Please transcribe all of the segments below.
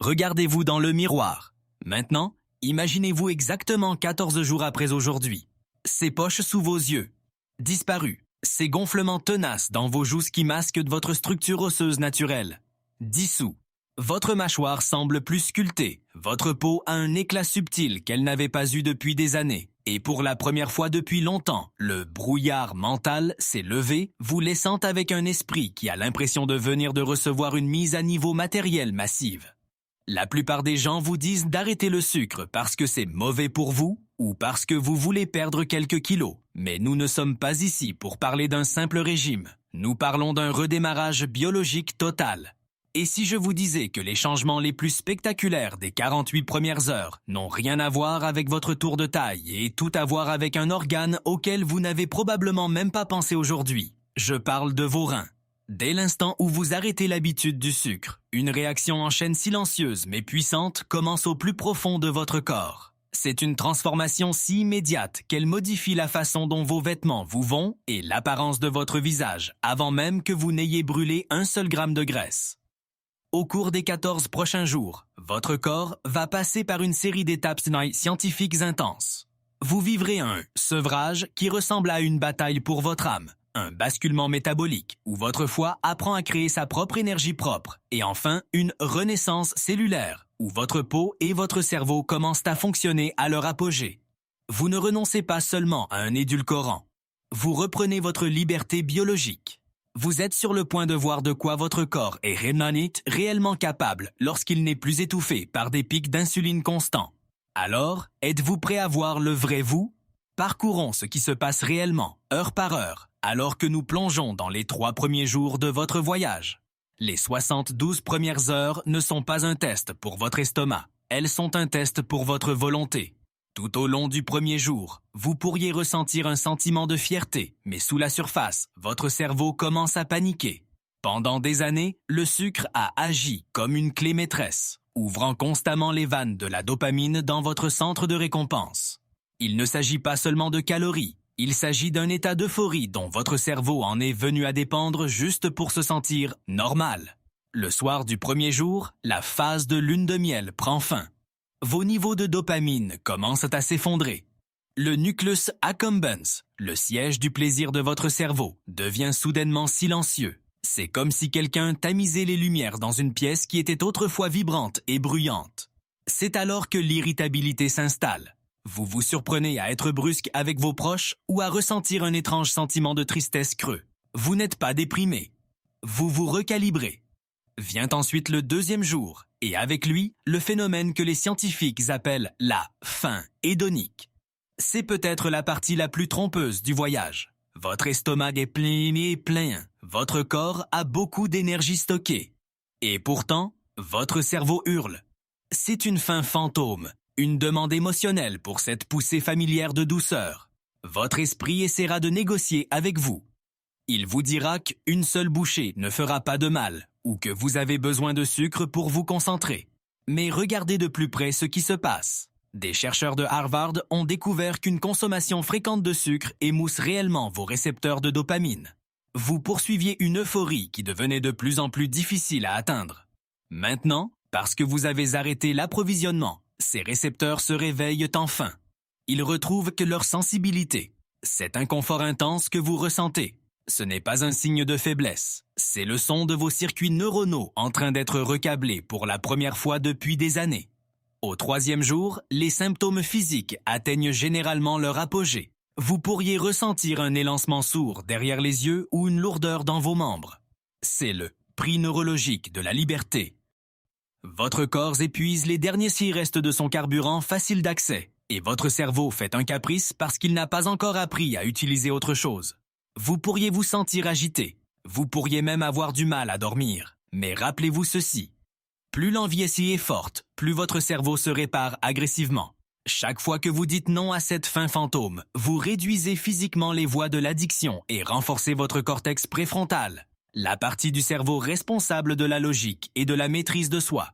Regardez-vous dans le miroir. Maintenant, imaginez-vous exactement 14 jours après aujourd'hui. Ces poches sous vos yeux. Disparues. Ces gonflements tenaces dans vos joues qui masquent votre structure osseuse naturelle. Dissous. Votre mâchoire semble plus sculptée. Votre peau a un éclat subtil qu'elle n'avait pas eu depuis des années. Et pour la première fois depuis longtemps, le brouillard mental s'est levé, vous laissant avec un esprit qui a l'impression de venir de recevoir une mise à niveau matérielle massive. La plupart des gens vous disent d'arrêter le sucre parce que c'est mauvais pour vous ou parce que vous voulez perdre quelques kilos. Mais nous ne sommes pas ici pour parler d'un simple régime. Nous parlons d'un redémarrage biologique total. Et si je vous disais que les changements les plus spectaculaires des 48 premières heures n'ont rien à voir avec votre tour de taille et tout à voir avec un organe auquel vous n'avez probablement même pas pensé aujourd'hui, je parle de vos reins. Dès l'instant où vous arrêtez l'habitude du sucre, une réaction en chaîne silencieuse mais puissante commence au plus profond de votre corps. C'est une transformation si immédiate qu'elle modifie la façon dont vos vêtements vous vont et l'apparence de votre visage avant même que vous n'ayez brûlé un seul gramme de graisse. Au cours des 14 prochains jours, votre corps va passer par une série d'étapes scientifiques intenses. Vous vivrez un sevrage qui ressemble à une bataille pour votre âme, un basculement métabolique où votre foie apprend à créer sa propre énergie propre, et enfin une renaissance cellulaire où votre peau et votre cerveau commencent à fonctionner à leur apogée. Vous ne renoncez pas seulement à un édulcorant, vous reprenez votre liberté biologique. Vous êtes sur le point de voir de quoi votre corps est réellement capable lorsqu'il n'est plus étouffé par des pics d'insuline constants. Alors, êtes-vous prêt à voir le vrai vous? Parcourons ce qui se passe réellement, heure par heure, alors que nous plongeons dans les 3 premiers jours de votre voyage. Les 72 premières heures ne sont pas un test pour votre estomac, elles sont un test pour votre volonté. Tout au long du premier jour, vous pourriez ressentir un sentiment de fierté, mais sous la surface, votre cerveau commence à paniquer. Pendant des années, le sucre a agi comme une clé maîtresse, ouvrant constamment les vannes de la dopamine dans votre centre de récompense. Il ne s'agit pas seulement de calories, il s'agit d'un état d'euphorie dont votre cerveau en est venu à dépendre juste pour se sentir normal. Le soir du premier jour, la phase de lune de miel prend fin. Vos niveaux de dopamine commencent à s'effondrer. Le nucleus accumbens, le siège du plaisir de votre cerveau, devient soudainement silencieux. C'est comme si quelqu'un tamisait les lumières dans une pièce qui était autrefois vibrante et bruyante. C'est alors que l'irritabilité s'installe. Vous vous surprenez à être brusque avec vos proches ou à ressentir un étrange sentiment de tristesse creux. Vous n'êtes pas déprimé. Vous vous recalibrez. Vient ensuite le deuxième jour, et avec lui, le phénomène que les scientifiques appellent la faim hédonique. C'est peut-être la partie la plus trompeuse du voyage. Votre estomac est plein et plein, votre corps a beaucoup d'énergie stockée. Et pourtant, votre cerveau hurle. C'est une faim fantôme, une demande émotionnelle pour cette poussée familière de douceur. Votre esprit essaiera de négocier avec vous. Il vous dira qu'une seule bouchée ne fera pas de mal, ou que vous avez besoin de sucre pour vous concentrer. Mais regardez de plus près ce qui se passe. Des chercheurs de Harvard ont découvert qu'une consommation fréquente de sucre émousse réellement vos récepteurs de dopamine. Vous poursuiviez une euphorie qui devenait de plus en plus difficile à atteindre. Maintenant, parce que vous avez arrêté l'approvisionnement, ces récepteurs se réveillent enfin. Ils retrouvent que leur sensibilité, cet inconfort intense que vous ressentez, ce n'est pas un signe de faiblesse, c'est le son de vos circuits neuronaux en train d'être recablés pour la première fois depuis des années. Au 3e jour, les symptômes physiques atteignent généralement leur apogée. Vous pourriez ressentir un élancement sourd derrière les yeux ou une lourdeur dans vos membres. C'est le prix neurologique de la liberté. Votre corps épuise les derniers s'il reste de son carburant facile d'accès, et votre cerveau fait un caprice parce qu'il n'a pas encore appris à utiliser autre chose. Vous pourriez vous sentir agité, vous pourriez même avoir du mal à dormir, mais rappelez-vous ceci. Plus l'envie est forte, plus votre cerveau se répare agressivement. Chaque fois que vous dites non à cette faim fantôme, vous réduisez physiquement les voies de l'addiction et renforcez votre cortex préfrontal, la partie du cerveau responsable de la logique et de la maîtrise de soi.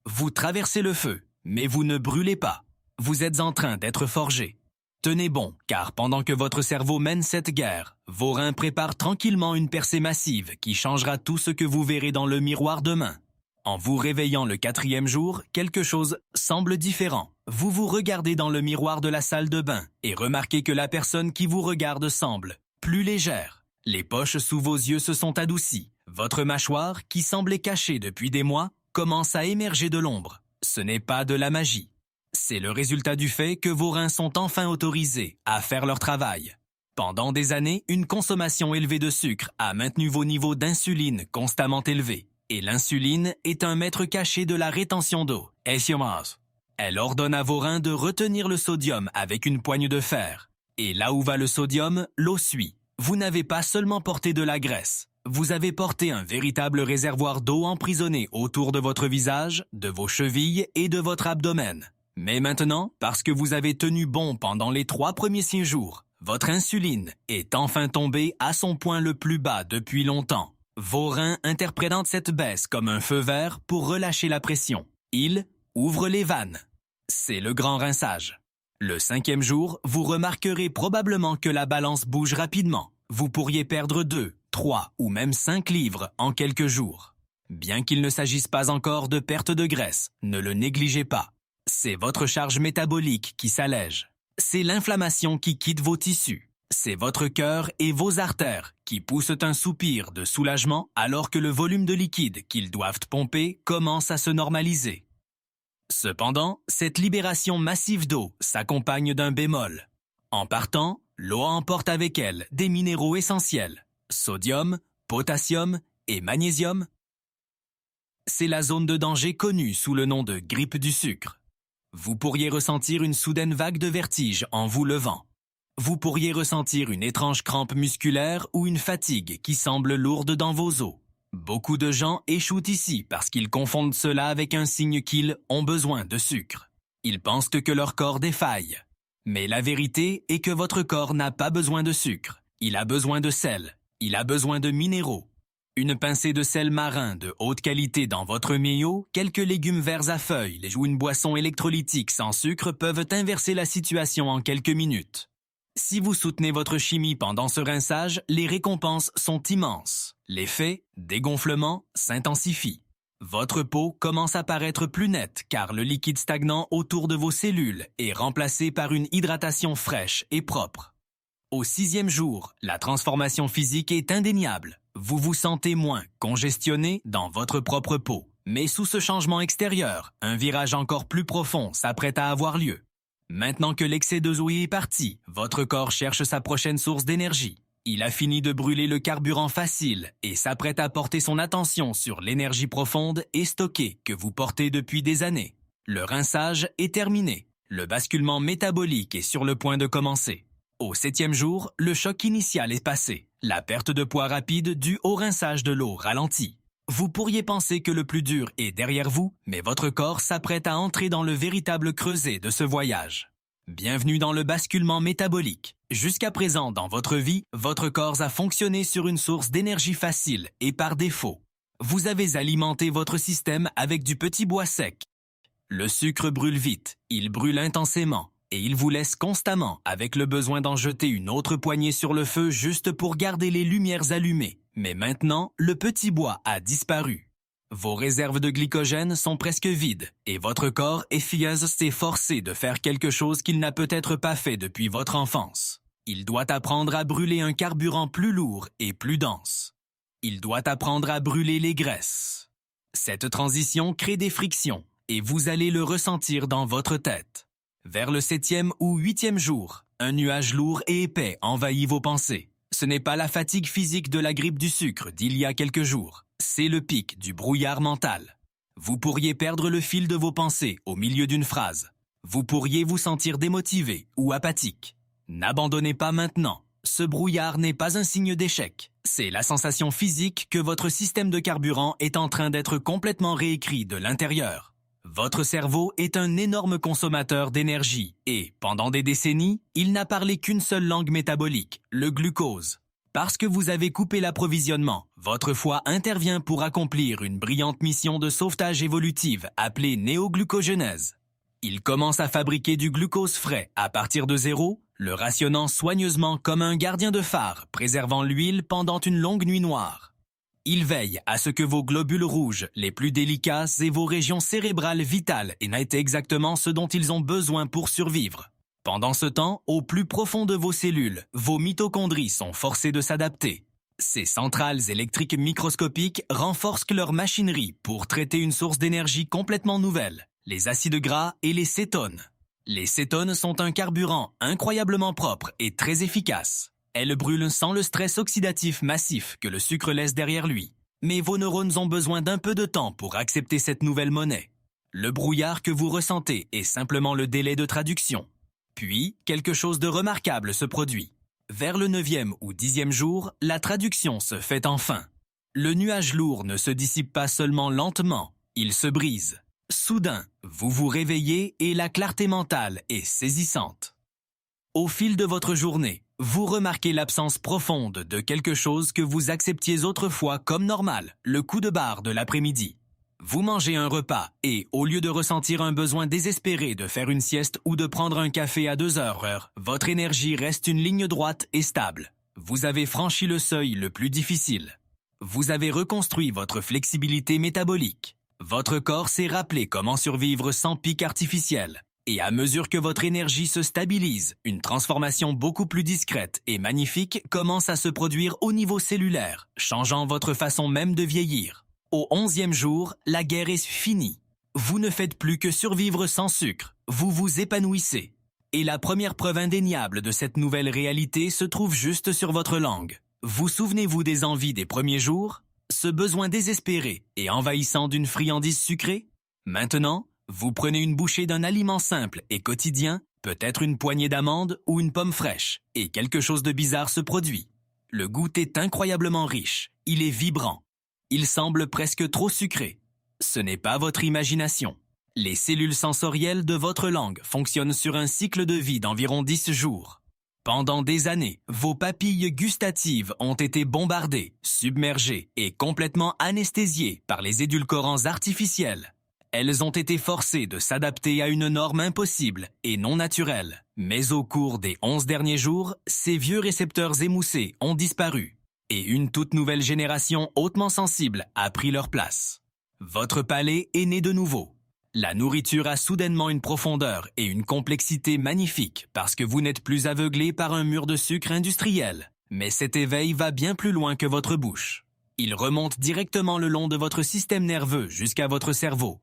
Vous traversez le feu, mais vous ne brûlez pas. Vous êtes en train d'être forgé. Tenez bon, car pendant que votre cerveau mène cette guerre, vos reins préparent tranquillement une percée massive qui changera tout ce que vous verrez dans le miroir demain. En vous réveillant le 4e jour, quelque chose semble différent. Vous vous regardez dans le miroir de la salle de bain et remarquez que la personne qui vous regarde semble plus légère. Les poches sous vos yeux se sont adoucies. Votre mâchoire, qui semblait cachée depuis des mois, commence à émerger de l'ombre. Ce n'est pas de la magie. C'est le résultat du fait que vos reins sont enfin autorisés à faire leur travail. Pendant des années, une consommation élevée de sucre a maintenu vos niveaux d'insuline constamment élevés. Et l'insuline est un maître caché de la rétention d'eau. Elle ordonne à vos reins de retenir le sodium avec une poigne de fer. Et là où va le sodium, l'eau suit. Vous n'avez pas seulement porté de la graisse. Vous avez porté un véritable réservoir d'eau emprisonné autour de votre visage, de vos chevilles et de votre abdomen. Mais maintenant, parce que vous avez tenu bon pendant les 3 premiers 6 jours, votre insuline est enfin tombée à son point le plus bas depuis longtemps. Vos reins interprétent cette baisse comme un feu vert pour relâcher la pression. Ils ouvrent les vannes. C'est le grand rinçage. Le 5e jour, vous remarquerez probablement que la balance bouge rapidement. Vous pourriez perdre 2, 3 ou même 5 livres en quelques jours. Bien qu'il ne s'agisse pas encore de perte de graisse, ne le négligez pas. C'est votre charge métabolique qui s'allège. C'est l'inflammation qui quitte vos tissus. C'est votre cœur et vos artères qui poussent un soupir de soulagement alors que le volume de liquide qu'ils doivent pomper commence à se normaliser. Cependant, cette libération massive d'eau s'accompagne d'un bémol. En partant, l'eau emporte avec elle des minéraux essentiels, sodium, potassium et magnésium. C'est la zone de danger connue sous le nom de grippe du sucre. Vous pourriez ressentir une soudaine vague de vertige en vous levant. Vous pourriez ressentir une étrange crampe musculaire ou une fatigue qui semble lourde dans vos os. Beaucoup de gens échouent ici parce qu'ils confondent cela avec un signe qu'ils ont besoin de sucre. Ils pensent que leur corps défaille. Mais la vérité est que votre corps n'a pas besoin de sucre. Il a besoin de sel. Il a besoin de minéraux. Une pincée de sel marin de haute qualité dans votre méo, quelques légumes verts à feuilles ou une boisson électrolytique sans sucre peuvent inverser la situation en quelques minutes. Si vous soutenez votre chimie pendant ce rinçage, les récompenses sont immenses. L'effet, dégonflement, s'intensifie. Votre peau commence à paraître plus nette car le liquide stagnant autour de vos cellules est remplacé par une hydratation fraîche et propre. Au 6e jour, la transformation physique est indéniable. Vous vous sentez moins congestionné dans votre propre peau. Mais sous ce changement extérieur, un virage encore plus profond s'apprête à avoir lieu. Maintenant que l'excès de zoé est parti, votre corps cherche sa prochaine source d'énergie. Il a fini de brûler le carburant facile et s'apprête à porter son attention sur l'énergie profonde et stockée que vous portez depuis des années. Le rinçage est terminé. Le basculement métabolique est sur le point de commencer. Au 7e jour, le choc initial est passé. La perte de poids rapide due au rinçage de l'eau ralentit. Vous pourriez penser que le plus dur est derrière vous, mais votre corps s'apprête à entrer dans le véritable creuset de ce voyage. Bienvenue dans le basculement métabolique. Jusqu'à présent dans votre vie, votre corps a fonctionné sur une source d'énergie facile et par défaut. Vous avez alimenté votre système avec du petit bois sec. Le sucre brûle vite, il brûle intensément, et il vous laisse constamment avec le besoin d'en jeter une autre poignée sur le feu juste pour garder les lumières allumées. Mais maintenant, le petit bois a disparu. Vos réserves de glycogène sont presque vides et votre corps s'est forcé de faire quelque chose qu'il n'a peut-être pas fait depuis votre enfance. Il doit apprendre à brûler un carburant plus lourd et plus dense. Il doit apprendre à brûler les graisses. Cette transition crée des frictions et vous allez le ressentir dans votre tête. Vers le 7e ou 8e jour, un nuage lourd et épais envahit vos pensées. Ce n'est pas la fatigue physique de la grippe du sucre d'il y a quelques jours, c'est le pic du brouillard mental. Vous pourriez perdre le fil de vos pensées au milieu d'une phrase. Vous pourriez vous sentir démotivé ou apathique. N'abandonnez pas maintenant. Ce brouillard n'est pas un signe d'échec. C'est la sensation physique que votre système de carburant est en train d'être complètement réécrit de l'intérieur. Votre cerveau est un énorme consommateur d'énergie et, pendant des décennies, il n'a parlé qu'une seule langue métabolique, le glucose. Parce que vous avez coupé l'approvisionnement, votre foie intervient pour accomplir une brillante mission de sauvetage évolutive appelée néoglucogenèse. Il commence à fabriquer du glucose frais à partir de zéro, le rationnant soigneusement comme un gardien de phare, préservant l'huile pendant une longue nuit noire. Il veille à ce que vos globules rouges les plus délicats et vos régions cérébrales vitales aient exactement ce dont ils ont besoin pour survivre. Pendant ce temps, au plus profond de vos cellules, vos mitochondries sont forcées de s'adapter. Ces centrales électriques microscopiques renforcent leur machinerie pour traiter une source d'énergie complètement nouvelle, les acides gras et les cétones. Les cétones sont un carburant incroyablement propre et très efficace. Elles brûlent sans le stress oxydatif massif que le sucre laisse derrière lui. Mais vos neurones ont besoin d'un peu de temps pour accepter cette nouvelle monnaie. Le brouillard que vous ressentez est simplement le délai de traduction. Puis, quelque chose de remarquable se produit. Vers le 9e ou 10e jour, la traduction se fait enfin. Le nuage lourd ne se dissipe pas seulement lentement, il se brise. Soudain, vous vous réveillez et la clarté mentale est saisissante. Au fil de votre journée, vous remarquez l'absence profonde de quelque chose que vous acceptiez autrefois comme normal, le coup de barre de l'après-midi. Vous mangez un repas et, au lieu de ressentir un besoin désespéré de faire une sieste ou de prendre un café à 2 heures, votre énergie reste une ligne droite et stable. Vous avez franchi le seuil le plus difficile. Vous avez reconstruit votre flexibilité métabolique. Votre corps s'est rappelé comment survivre sans pic artificiel. Et à mesure que votre énergie se stabilise, une transformation beaucoup plus discrète et magnifique commence à se produire au niveau cellulaire, changeant votre façon même de vieillir. Au 11e jour, la guerre est finie. Vous ne faites plus que survivre sans sucre. Vous vous épanouissez. Et la première preuve indéniable de cette nouvelle réalité se trouve juste sur votre langue. Vous souvenez-vous des envies des premiers jours? Ce besoin désespéré et envahissant d'une friandise sucrée? Maintenant, vous prenez une bouchée d'un aliment simple et quotidien, peut-être une poignée d'amandes ou une pomme fraîche, et quelque chose de bizarre se produit. Le goût est incroyablement riche, il est vibrant. Il semble presque trop sucré. Ce n'est pas votre imagination. Les cellules sensorielles de votre langue fonctionnent sur un cycle de vie d'environ 10 jours. Pendant des années, vos papilles gustatives ont été bombardées, submergées et complètement anesthésiées par les édulcorants artificiels. Elles ont été forcées de s'adapter à une norme impossible et non naturelle. Mais au cours des 11 derniers jours, ces vieux récepteurs émoussés ont disparu. Et une toute nouvelle génération hautement sensible a pris leur place. Votre palais est né de nouveau. La nourriture a soudainement une profondeur et une complexité magnifiques parce que vous n'êtes plus aveuglé par un mur de sucre industriel. Mais cet éveil va bien plus loin que votre bouche. Il remonte directement le long de votre système nerveux jusqu'à votre cerveau.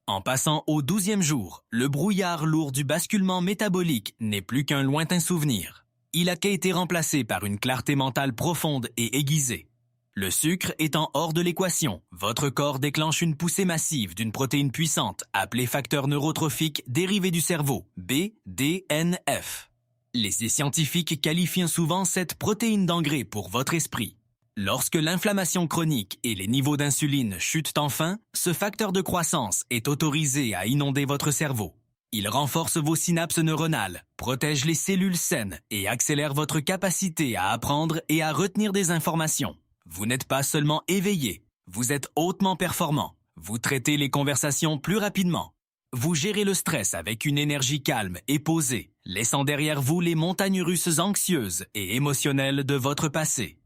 En passant au 12e jour, le brouillard lourd du basculement métabolique n'est plus qu'un lointain souvenir. Il a été remplacé par une clarté mentale profonde et aiguisée. Le sucre étant hors de l'équation, votre corps déclenche une poussée massive d'une protéine puissante appelée facteur neurotrophique dérivé du cerveau, BDNF. Les scientifiques qualifient souvent cette protéine d'engrais pour votre esprit. Lorsque l'inflammation chronique et les niveaux d'insuline chutent enfin, ce facteur de croissance est autorisé à inonder votre cerveau. Il renforce vos synapses neuronales, protège les cellules saines et accélère votre capacité à apprendre et à retenir des informations. Vous n'êtes pas seulement éveillé, vous êtes hautement performant. Vous traitez les conversations plus rapidement. Vous gérez le stress avec une énergie calme et posée, laissant derrière vous les montagnes russes anxieuses et émotionnelles de votre passé.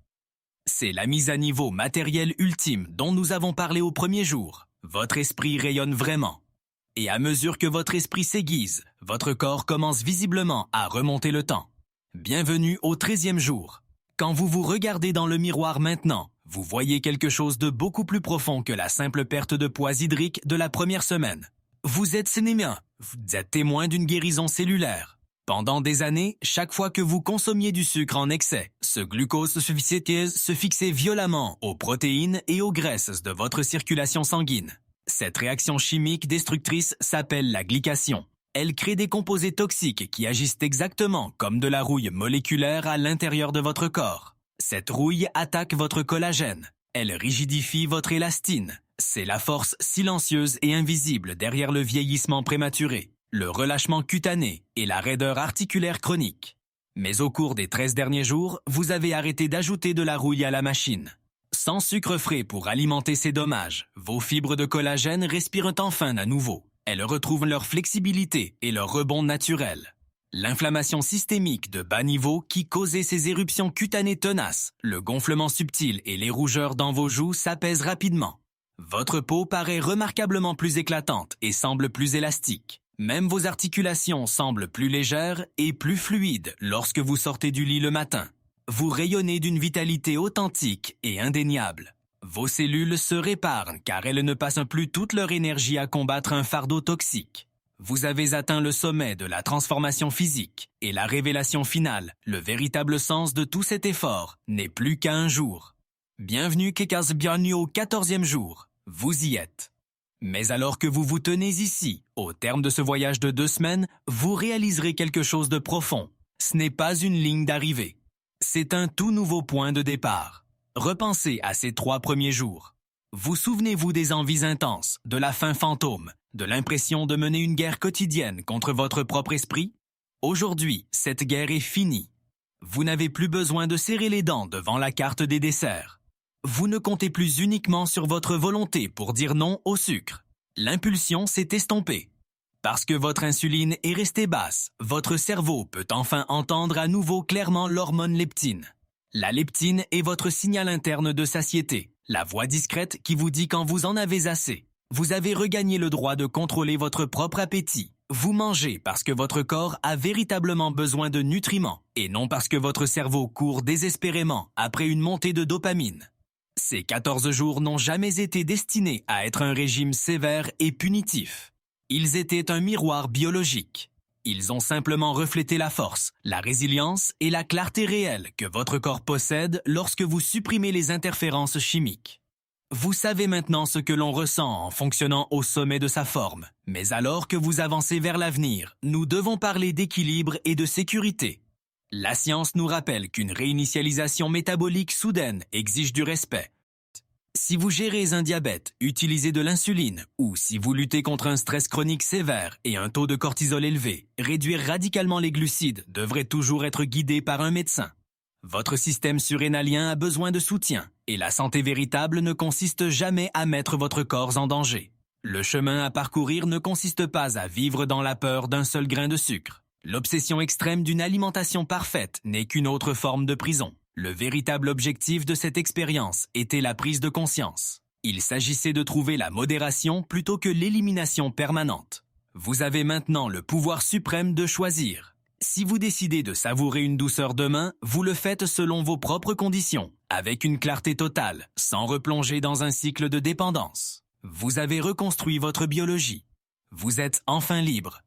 C'est la mise à niveau matérielle ultime dont nous avons parlé au premier jour. Votre esprit rayonne vraiment. Et à mesure que votre esprit s'aiguise, votre corps commence visiblement à remonter le temps. Bienvenue au 13e jour. Quand vous vous regardez dans le miroir maintenant, vous voyez quelque chose de beaucoup plus profond que la simple perte de poids hydrique de la première semaine. Vous êtes sénémien, vous êtes témoin d'une guérison cellulaire. Pendant des années, chaque fois que vous consommiez du sucre en excès, ce glucose se fixait violemment aux protéines et aux graisses de votre circulation sanguine. Cette réaction chimique destructrice s'appelle la glycation. Elle crée des composés toxiques qui agissent exactement comme de la rouille moléculaire à l'intérieur de votre corps. Cette rouille attaque votre collagène. Elle rigidifie votre élastine. C'est la force silencieuse et invisible derrière le vieillissement prématuré, le relâchement cutané et la raideur articulaire chronique. Mais au cours des 13 derniers jours, vous avez arrêté d'ajouter de la rouille à la machine. Sans sucre frais pour alimenter ces dommages, vos fibres de collagène respirent enfin à nouveau. Elles retrouvent leur flexibilité et leur rebond naturel. L'inflammation systémique de bas niveau qui causait ces éruptions cutanées tenaces, le gonflement subtil et les rougeurs dans vos joues s'apaisent rapidement. Votre peau paraît remarquablement plus éclatante et semble plus élastique. Même vos articulations semblent plus légères et plus fluides lorsque vous sortez du lit le matin. Vous rayonnez d'une vitalité authentique et indéniable. Vos cellules se réparent car elles ne passent plus toute leur énergie à combattre un fardeau toxique. Vous avez atteint le sommet de la transformation physique et la révélation finale, le véritable sens de tout cet effort, n'est plus qu'à un jour. Bienvenue bienvenue au 14e jour, vous y êtes. Mais alors que vous vous tenez ici, au terme de ce voyage de 2 semaines, vous réaliserez quelque chose de profond. Ce n'est pas une ligne d'arrivée. C'est un tout nouveau point de départ. Repensez à ces 3 premiers jours. Vous souvenez-vous des envies intenses, de la faim fantôme, de l'impression de mener une guerre quotidienne contre votre propre esprit? Aujourd'hui, cette guerre est finie. Vous n'avez plus besoin de serrer les dents devant la carte des desserts. Vous ne comptez plus uniquement sur votre volonté pour dire non au sucre. L'impulsion s'est estompée. Parce que votre insuline est restée basse, votre cerveau peut enfin entendre à nouveau clairement l'hormone leptine. La leptine est votre signal interne de satiété, la voix discrète qui vous dit quand vous en avez assez. Vous avez regagné le droit de contrôler votre propre appétit. Vous mangez parce que votre corps a véritablement besoin de nutriments et non parce que votre cerveau court désespérément après une montée de dopamine. Ces 14 jours n'ont jamais été destinés à être un régime sévère et punitif. Ils étaient un miroir biologique. Ils ont simplement reflété la force, la résilience et la clarté réelle que votre corps possède lorsque vous supprimez les interférences chimiques. Vous savez maintenant ce que l'on ressent en fonctionnant au sommet de sa forme. Mais alors que vous avancez vers l'avenir, nous devons parler d'équilibre et de sécurité. La science nous rappelle qu'une réinitialisation métabolique soudaine exige du respect. Si vous gérez un diabète, utilisez de l'insuline, ou si vous luttez contre un stress chronique sévère et un taux de cortisol élevé, réduire radicalement les glucides devrait toujours être guidé par un médecin. Votre système surrénalien a besoin de soutien, et la santé véritable ne consiste jamais à mettre votre corps en danger. Le chemin à parcourir ne consiste pas à vivre dans la peur d'un seul grain de sucre. L'obsession extrême d'une alimentation parfaite n'est qu'une autre forme de prison. Le véritable objectif de cette expérience était la prise de conscience. Il s'agissait de trouver la modération plutôt que l'élimination permanente. Vous avez maintenant le pouvoir suprême de choisir. Si vous décidez de savourer une douceur demain, vous le faites selon vos propres conditions, avec une clarté totale, sans replonger dans un cycle de dépendance. Vous avez reconstruit votre biologie. Vous êtes enfin libre.